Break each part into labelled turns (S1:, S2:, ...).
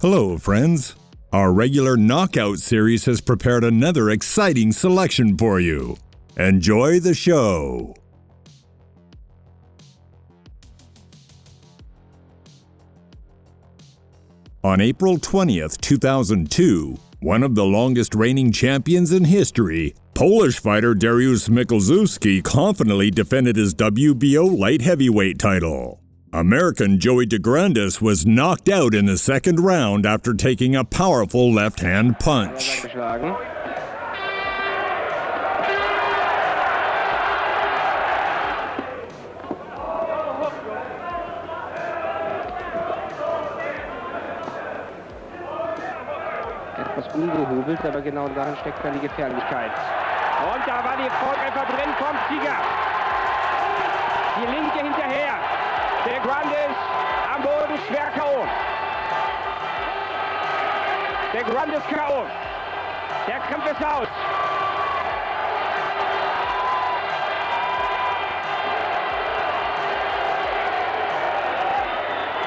S1: Hello, friends. Our regular knockout series has prepared another exciting selection for you. Enjoy the show. On April 20th, 2002, one of the longest reigning champions in history, Polish fighter Dariusz Michalczewski confidently defended his WBO light heavyweight title. American Joey DeGrandis was knocked out in the second round after taking a powerful left-hand punch.
S2: Etwas ungehobelt, aber genau darin steckt dann die Gefährlichkeit. Und da war die Volltreffer drin vom Sieger. Die linke hinterher. Der Grandis am Boden schwer K.O. Der Grandis K.O. Der Kampf ist aus.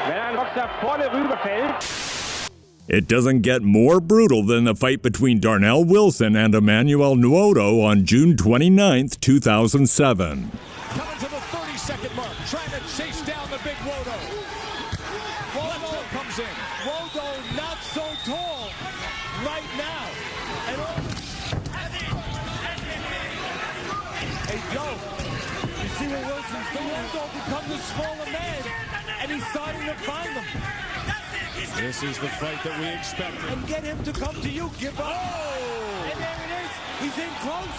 S2: Wenn ein Boxer vorne rüberfällt.
S1: It doesn't get more brutal than the fight between Darnell Wilson and Emmanuel Nwodo on June 29, 2007.
S3: Coming to the 30-second mark, trying to chase down the big Nwodo. Nwodo comes in.
S4: Nwodo not so tall right now. And hey, Joe, you see what Wilson's doing? Nwodo becomes a smaller man, and he's starting to find them.
S3: This is the fight that we expected.
S4: And get him to come to you, give up. Oh! And there it is. He's in close,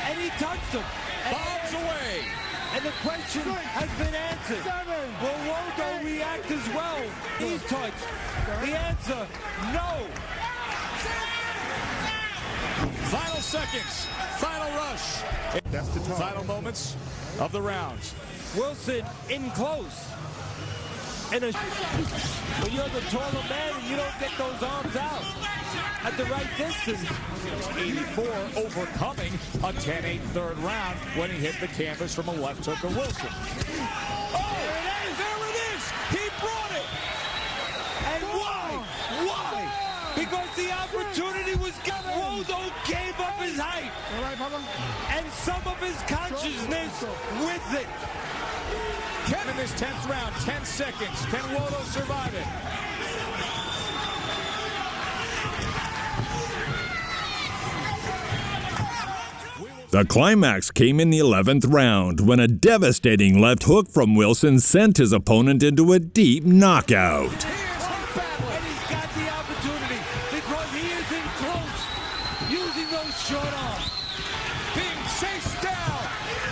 S4: and he touched him.
S3: Bombs away.
S4: And the question has been answered. Will Nwodo react as well? He's touched. The answer, no.
S3: Final seconds. Final rush. That's the final moments of the rounds.
S4: Wilson in close. And when you're the taller man and you don't get those arms out at the right distance.
S3: 84 overcoming a 10-8 third round when he hit the canvas from a left hook of Wilson.
S4: Oh, there it is. He brought it. And why? Why? Because the opportunity was given. Nwodo gave up his height and some of his consciousness with it.
S3: In this 10th round, 10 seconds. Can Nwodo survive it?
S1: The climax came in the 11th round when a devastating left hook from Wilson sent his opponent into a deep knockout.
S4: And he's got the opportunity because he is in close, using those short arms.
S3: Being chased down.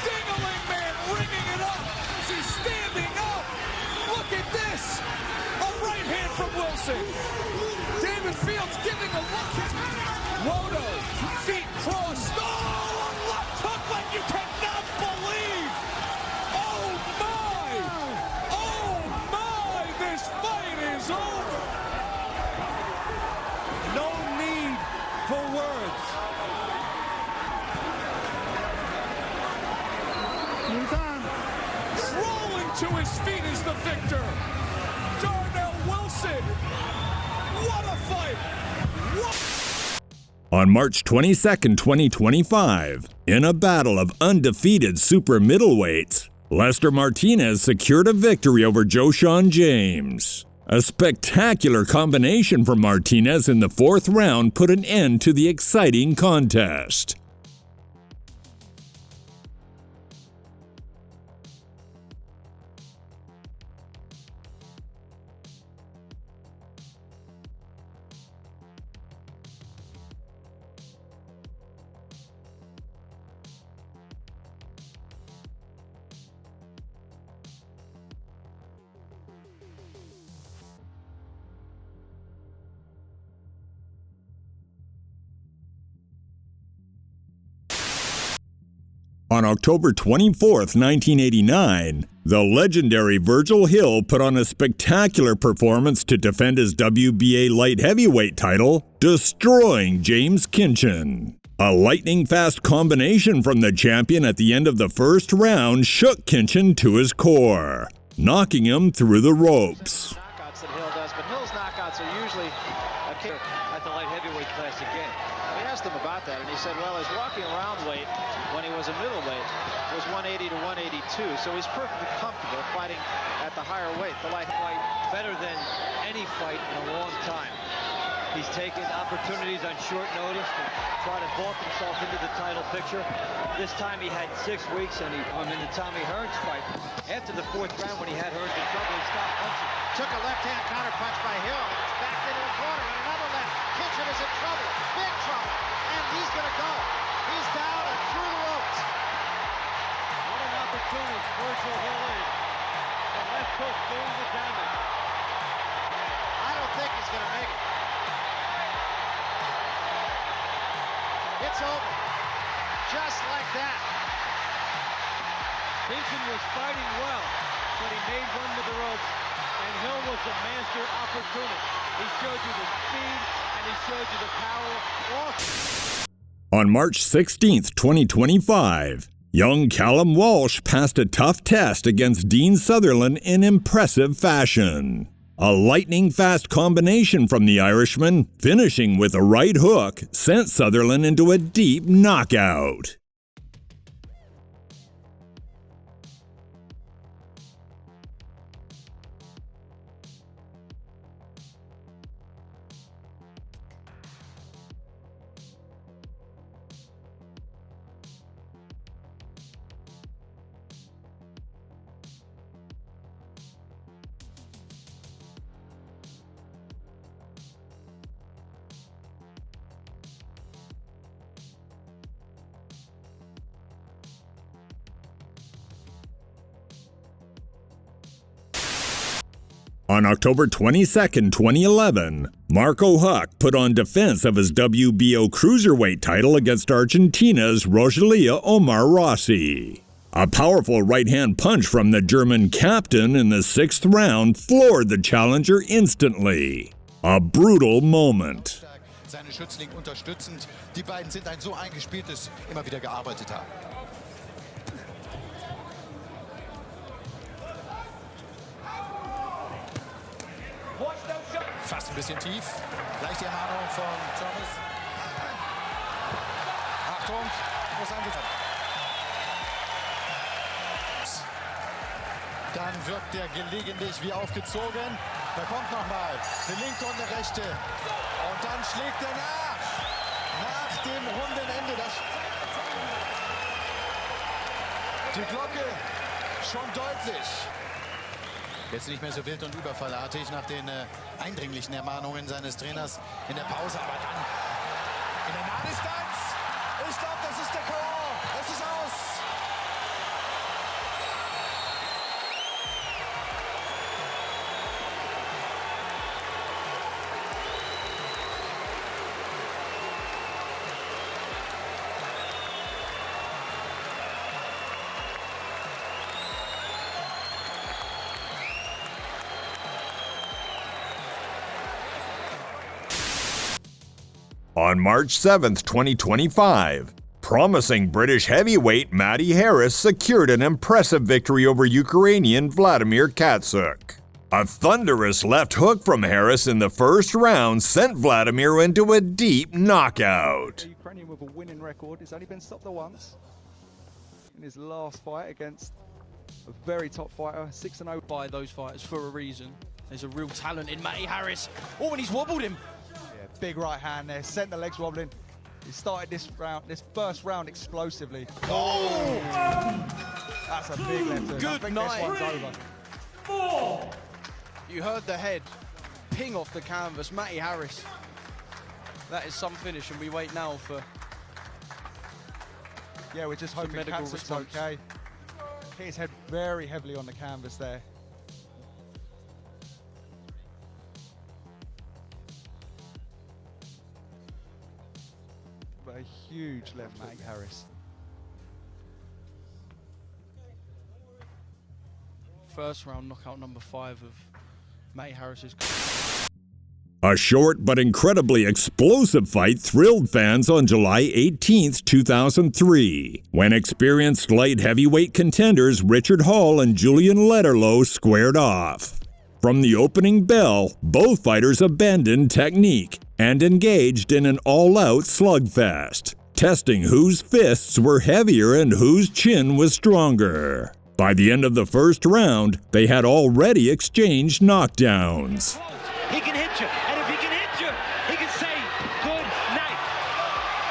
S3: Ding-a-ling man ringing it up. He's standing up. Look at this. A right hand from Wilson. David Fields giving a look. Nwodo, feet crossed. Oh, a left hook like you cannot believe. Oh, my. Oh, my. This fight is over.
S4: No need for words.
S3: Rolling to his feet is the victor. Darnell Wilson. What a fight. What?
S1: On March 22, 2025, in a battle of undefeated super middleweights, Lester Martinez secured a victory over Joshawn James. A spectacular combination from Martinez in the 4th round put an end to the exciting contest. On October 24, 1989, the legendary Virgil Hill put on a spectacular performance to defend his WBA light heavyweight title, destroying James Kinchin. A lightning-fast combination from the champion at the end of the 1st round shook Kinchin to his core, knocking him through the ropes.
S5: Knockouts that Hill does, but Hill's knockouts are usually about that, and he said, well, his walking around weight when he was a middleweight was 180 to 182, so he's perfectly comfortable fighting at the higher weight. The light
S6: fight better than any fight in a long time. He's taken opportunities on short notice to try to vault himself into the title picture. This time he had 6 weeks, and in the Tommy Hearns fight, after the 4th round when he had Hearns in trouble, he stopped punching.
S5: took a left-hand counter punch by Hill, backed into the corner, and another left. Kitchen is in trouble, big trouble, and he's going to go. He's down and through the ropes.
S6: What an opportunist Virgil Hill is. The left hook doing the damage.
S5: I don't think he's going to make it. It's over. Just like that.
S6: Kitchen was fighting well, but he made one with the ropes, and Hill was a master opportunist. He showed you the speed, and he showed you the power.
S1: On March 16th, 2025, young Callum Walsh passed a tough test against Dean Sutherland in impressive fashion. A lightning-fast combination from the Irishman, finishing with a right hook, sent Sutherland into a deep knockout. On October 22, 2011, Marco Huck put on defense of his WBO cruiserweight title against Argentina's Rogelia Omar Rossi. A powerful right-hand punch from the German captain in the 6th round floored the challenger instantly. A brutal moment.
S7: Seine Schützling unterstützend. Die beiden sind ein so eingespieltes, immer wieder gearbeitet haben. Fast ein bisschen tief. Gleich die Ermahnung von Thomas. Achtung, muss angefangen. Dann wirkt er gelegentlich wie aufgezogen. Da kommt nochmal eine linke und eine rechte. Und dann schlägt er nach. Nach dem Rundenende. Die Glocke schon deutlich. Jetzt nicht mehr so wild und überfallartig nach den eindringlichen Ermahnungen seines Trainers in der Pause. Aber dann in der Nahdistanz. Ich glaube, das ist der K.O. Es ist aus.
S1: On March 7, 2025, promising British heavyweight Matty Harris secured an impressive victory over Ukrainian Vladimir Katsuk. A thunderous left hook from Harris in the 1st round sent Vladimir into a deep knockout.
S8: The Ukrainian with a winning record. He's only been stopped once in his last fight against a very top fighter, 6-0.
S9: By those fighters for a reason. There's a real talent in Matty Harris. Oh, and he's wobbled him.
S8: Big right hand there, sent the legs wobbling. He started this first round explosively. Oh! That's a big left hook. I think this one's over.
S9: 4. You heard the head ping off the canvas. Matty Harris. That is some finish, and we wait now for.
S8: Yeah, we're just hoping Katsuk's okay. Hit his head very heavily on the canvas there. A huge left Matty Harris.
S9: First round knockout number 5 of Matty Harris's.
S1: A short but incredibly explosive fight thrilled fans on July 18, 2003, when experienced light heavyweight contenders Richard Hall and Julian Lederloh squared off. From the opening bell, both fighters abandoned technique, and engaged in an all-out slugfest, testing whose fists were heavier and whose chin was stronger. By the end of the first round, they had already exchanged knockdowns.
S4: He can hit you, and if he can hit you, he can say good night.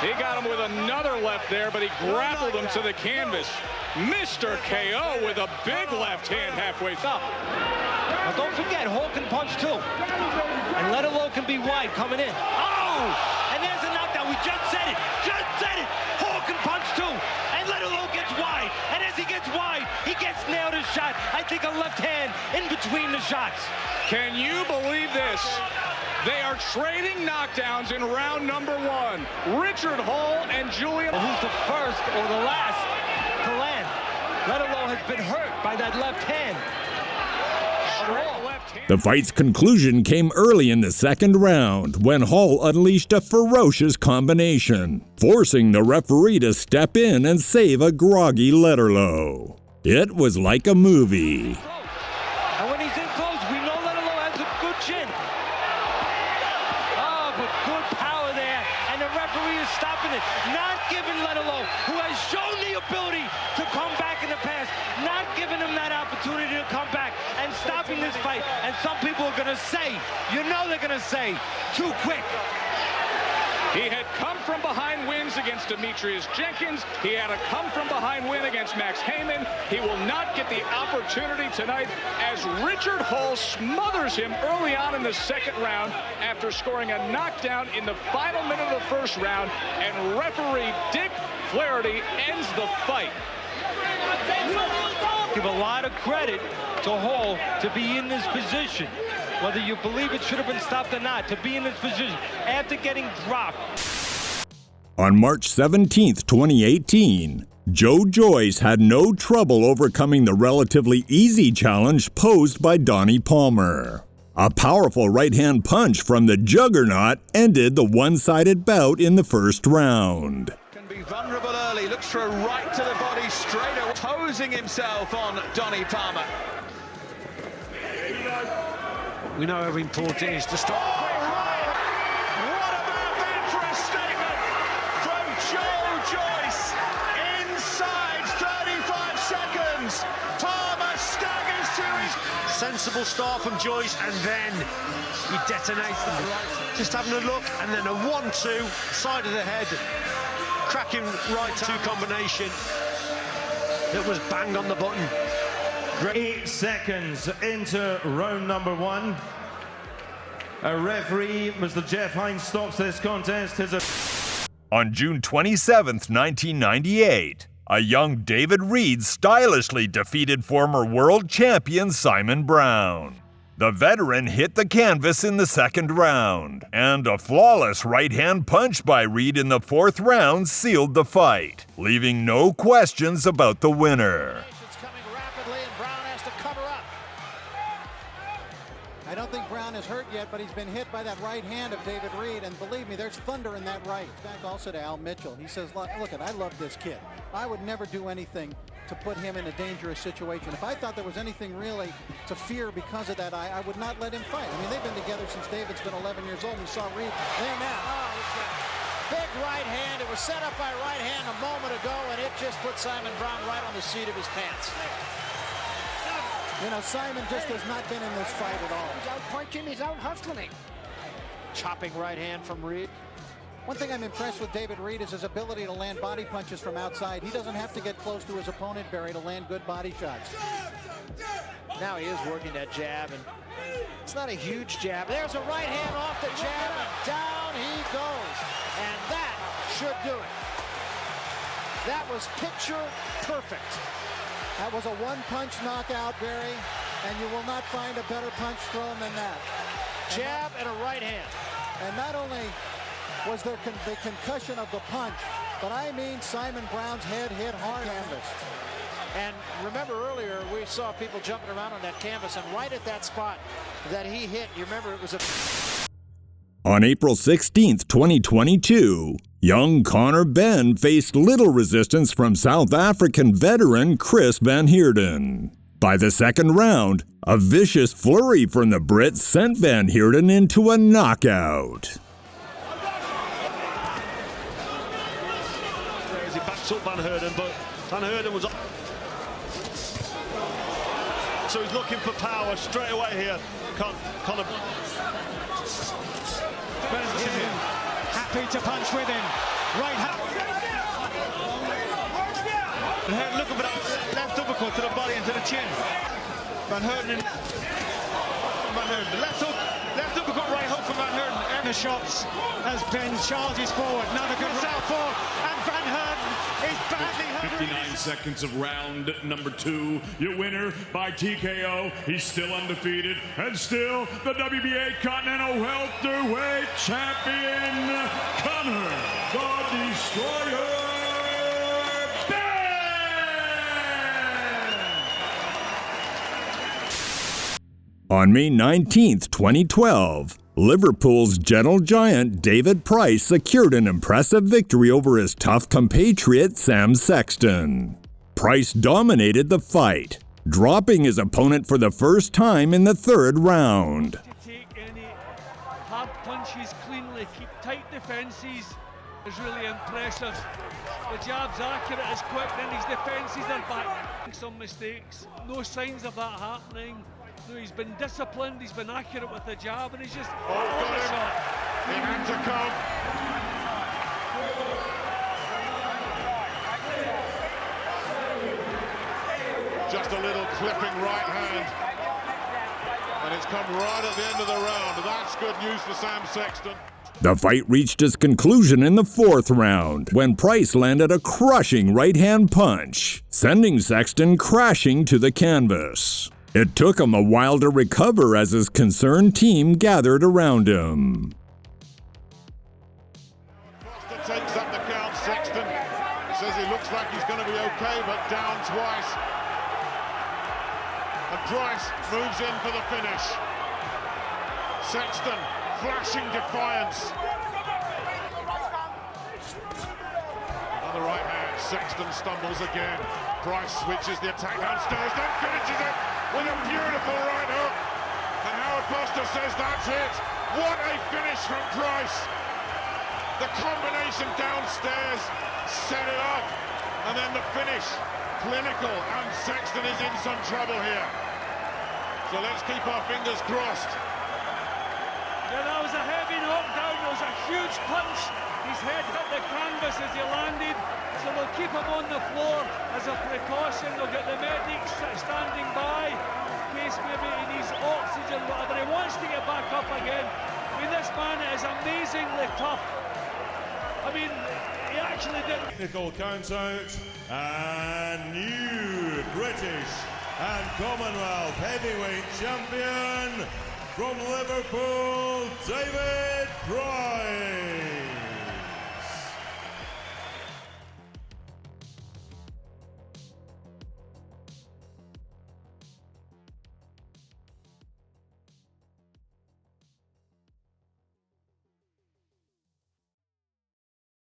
S10: He got him with another left there, but he grappled him to the canvas. Mr. KO with a big left hand halfway up.
S4: Now don't forget, Hall can punch too. And Leto can be wide coming in. Oh! And there's a knockdown. We just said it. Just said it. Hall can punch too. And Leto gets wide. And as he gets wide, he gets nailed his shot. I think a left hand in between the shots.
S10: Can you believe this? They are trading knockdowns in round number 1. Richard Hall and Julian.
S4: Who's the first or the last to land? Leto has been hurt by that left hand.
S1: The fight's conclusion came early in the second round when Hall unleashed a ferocious combination, forcing the referee to step in and save a groggy Leto. It was like a movie.
S4: And when he's in close, we know Leto has a good chin. Oh, but good power there. And the referee is stopping it. Not giving Leto, who has shown the ability to come back in the past, not giving him that opportunity to come back and stopping this fight. And some people are going to say, you know they're going to say, too quick.
S10: He had come from behind wins against Demetrius Jenkins. He had a come from behind win against Max Heyman. He will not get the opportunity tonight as Richard Hall smothers him early on in the second round after scoring a knockdown in the final minute of the first round, and referee Dick Flaherty ends the fight.
S4: Give a lot of credit to Hall to be in this position. Whether you believe it should have been stopped or not, to be in this position after getting dropped.
S1: On March 17, 2018, Joyce had no trouble overcoming the relatively easy challenge posed by Donnie Palmer. A powerful right-hand punch from the juggernaut ended the one-sided bout in the first round.
S3: Can be vulnerable early, looks for a right to the body straight away, posing himself on Donnie Palmer.
S4: We know how important it is to stop.
S3: What about that for a statement from Joyce? Inside 35 seconds. Palmer staggers to his...
S4: Sensible start from Joyce, and then he detonates them. Just having a look, and then a 1-2, side of the head, cracking right-2 combination that was banged on the button.
S11: 8 seconds into round number 1. A referee, Mr. Jeff Hines, stops this contest.
S1: On June 27, 1998, a young David Reed stylishly defeated former world champion Simon Brown. The veteran hit the canvas in the second round, and a flawless right-hand punch by Reed in the fourth round sealed the fight, leaving no questions about the winner.
S5: I don't think Brown is hurt yet, but he's been hit by that right hand of David Reed, and believe me, there's thunder in that right. Back also to Al Mitchell. He says, look, I love this kid. I would never do anything to put him in a dangerous situation. If I thought there was anything really to fear because of that, I would not let him fight. I mean, they've been together since David's been 11 years old, and you saw Reed there now. Big right hand. It was set up by right hand a moment ago, and it just put Simon Brown right on the seat of his pants. You know, Simon just has not been in this fight at all. He's out punching, he's out hustling. Chopping right hand from Reed. One thing I'm impressed with David Reed is his ability to land body punches from outside. He doesn't have to get close to his opponent, Barry, to land good body shots. Now he is working that jab, and it's not a huge jab. There's a right hand off the jab, and down he goes. And that should do it. That was picture perfect. That was a one-punch knockout, Barry, and you will not find a better punch thrown than that. Jab and a right hand. And not only was there the concussion of the punch, but I mean Simon Brown's head hit hard canvas. And remember earlier, we saw people jumping around on that canvas, and right at that spot that he hit, you remember it was a...
S1: On April 16, 2022, young Conor Benn faced little resistance from South African veteran Chris Van Heerden. By the second round, a vicious flurry from the Brit sent Van Heerden into a knockout.
S12: He backs up Van Heerden, but Van Heerden was... So he's looking for power straight away here. Conor...
S13: Happy to punch with him. Right hand.
S4: Looking for that left uppercut to the body and to the chin. Van Heerden. Left hook, left uppercut, right hook from Van Heerden.
S13: The shots as Ben charges forward. Another good southpaw, and Van Heerden is badly hurt.
S14: 59 seconds of round number 2. Your winner by TKO. He's still undefeated and still the WBA Continental Welterweight Champion, Conor the Destroyer Benn!
S1: On May 19th, 2012, Liverpool's gentle giant David Price secured an impressive victory over his tough compatriot Sam Sexton. Price dominated the fight, dropping his opponent for the first time in the 3rd round.
S15: To take any hard punches cleanly, keep tight defences is really impressive. The jab's accurate, is quick, then his defences are back. Some mistakes, no signs of that happening. No, he's been disciplined, he's been accurate with the jab, and he's just...
S16: Oh, got him. He had to come. Just a little clipping right hand. And it's come right at the end of the round. That's good news for Sam Sexton.
S1: The fight reached its conclusion in the 4th round, when Price landed a crushing right-hand punch, sending Sexton crashing to the canvas. It took him a while to recover as his concerned team gathered around him.
S16: Foster takes up the count. Sexton says he looks like he's going to be okay, but down twice. And Price moves in for the finish. Sexton flashing defiance. Another right hand. Sexton stumbles again. Price switches the attack downstairs, then finishes it with a beautiful right hook. And Howard Foster says that's it. What a finish from Price. The combination downstairs set it up. And then the finish, clinical, and Sexton is in some trouble here. So let's keep our fingers crossed.
S15: Yeah, that was a heavy knockdown, it was a huge punch. His head hit the canvas as he landed, so they'll keep him on the floor as a precaution. They'll get the medics standing by in case maybe he needs oxygen, whatever. He wants to get back up again. I mean, this man is amazingly tough. I mean, he actually did.
S11: Technical count out, and new British and Commonwealth heavyweight champion from Liverpool, David Price.